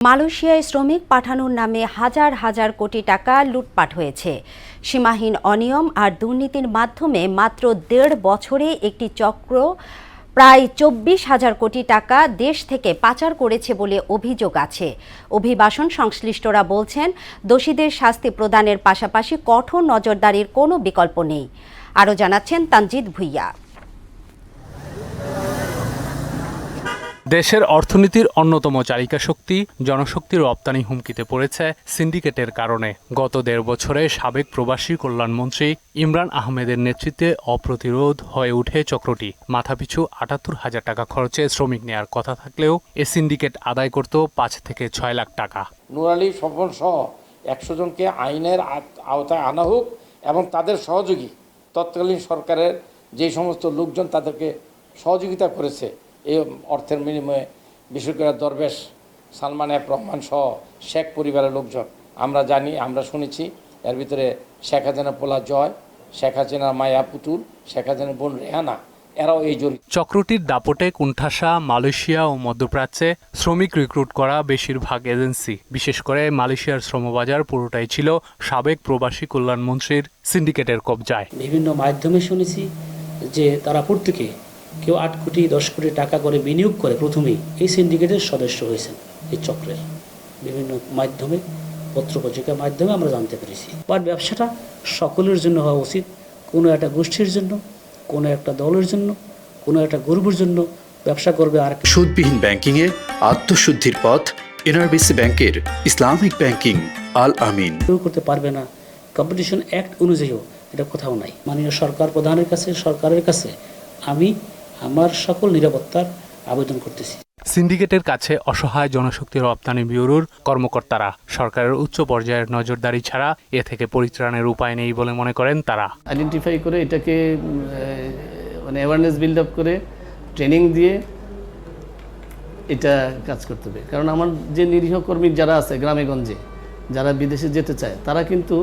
মালয়েশিয়ায় শ্রমিক পাঠানোর নামে হাজার হাজার কোটি টাকা লুটপাট হয়েছে। সীমাহীন অনিয়ম আর দুর্নীতির মাধ্যমে মাত্র ১.৫ বছরে একটি চক্র প্রায় ২৪,০০০ কোটি টাকা দেশ থেকে পাচার করেছে বলে অভিযোগ আছে। অভিবাসন সংশ্লিষ্টরা বলছেন, দোষীদের শাস্তি প্রদানের পাশাপাশি কঠোর নজরদারির কোনো বিকল্প নেই। আরও জানাচ্ছেন তানজিদ ভুইয়া। দেশের অর্থনীতির অন্যতম চালিকা শক্তি জনশক্তি রপ্তানি হুমকিতে পড়েছে সিন্ডিকেটের কারণে। গত ১.৫ বছরে সাবেক প্রবাসী কল্যাণমন্ত্রী ইমরান আহমেদের নেতৃত্বে অপ্রতিরোধ হয়ে উঠে চক্রটি। মাথাপিছু ৭৮,০০০ টাকা খরচে শ্রমিক নেয়ার কথা থাকলেও এ সিন্ডিকেট আদায় করত ৫ থেকে ৬ লাখ টাকা। নূর আলী স্বপন সহ ১০০ জনকে আইনের আওতায় আনা হোক এবং তাদের সহযোগী তৎকালীন সরকারের যে সমস্ত লোকজন তাদেরকে সহযোগিতা করেছে এই অর্থের বিনিময়ে, বিশেষ করে দরবেশ সালমান এফ রহমান সহ শেখ পরিবারের লোকজন আমরা জানি, আমরা শুনেছি। এর ভিতরে শেখ হাসিনা পোলা জয়, শেখ হাসিনার মায়া পুতুল, শেখ হাসিনার বোন রেহানা, এরাও এই জড়িত। চক্রটির দাপটে কুণ্ঠাসা মালয়েশিয়া ও মধ্যপ্রাচ্যে শ্রমিক রিক্রুট করা বেশিরভাগ এজেন্সি। বিশেষ করে মালয়েশিয়ার শ্রমবাজার পুরোটাই ছিল সাবেক প্রবাসী কল্যাণমন্ত্রীর সিন্ডিকেটের কবজায়। বিভিন্ন মাধ্যমে শুনেছি যে তারা প্রত্যেকে কেউ ৮ কোটি ১০ কোটি টাকা করে বিনিয়োগ করে প্রথমেই এই সিন্ডিকেটের সদস্য হয়েছেন। এই চক্রের বিভিন্ন মাধ্যমে, পত্রপত্রিকার মাধ্যমে আমরা জানতে পেরেছি। বাট ব্যবসাটা সকলের জন্য হওয়া উচিত। কোনো একটা গোষ্ঠীর জন্য, কোনো একটা দলের জন্য, কোনো একটা গ্রুপের জন্য ব্যবসা করবে আর সুদবিহীন ব্যাংকিংয়ে আত্মশুদ্ধির পথ এনআরবিসি ব্যাংকের ইসলামিক ব্যাংকিং আল আমিন। কেউ করতে পারবে না। কম্পিটিশন অ্যাক্ট অনুযায়ীও এটা কোথাও নাই। মাননীয় সরকার প্রধানের কাছে, সরকারের কাছে আমি আমার সকল নিরাপত্তার আবেদন করতেছি। সিন্ডিকেটের কাছে অসহায় জনশক্তি রপ্তানি ব্যুরোর কর্মকর্তারা। সরকারের উচ্চ পর্যায়ের নজরদারি ছাড়া এ থেকে পরিত্রাণের উপায় নেই বলে মনে করেন তারা। আইডেন্টিফাই করে এটাকে অ্যাওয়ারনেস বিল্ড আপ করে ট্রেনিং দিয়ে এটা কাজ করতে হবে। কারণ আমার যে নিরীহ কর্মী যারা আছে গ্রামে গঞ্জে, যারা বিদেশে যেতে চায়, তারা কিন্তু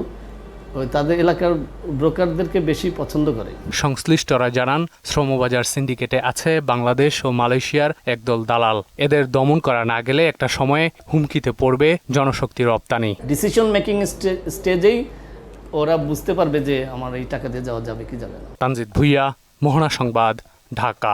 তাদের এলাকার ব্রোকারদেরকে বেশি পছন্দ করে। সংশ্লিষ্টরা জানান, শ্রমবাজার সিন্ডিকেটে আছে বাংলাদেশ ও মালয়েশিয়ার একদল দালাল। এদের দমন করা না গেলে একটা সময়ে হুমকিতে পড়বে জনশক্তি রপ্তানি। ডিসিশন মেকিং স্টেজেই ওরা বুঝতে পারবে যে আমার এই টাকা দিয়ে যাওয়া যাবে কি যাবে না। তানজিদ ভুইয়া, মোহনা সংবাদ, ঢাকা।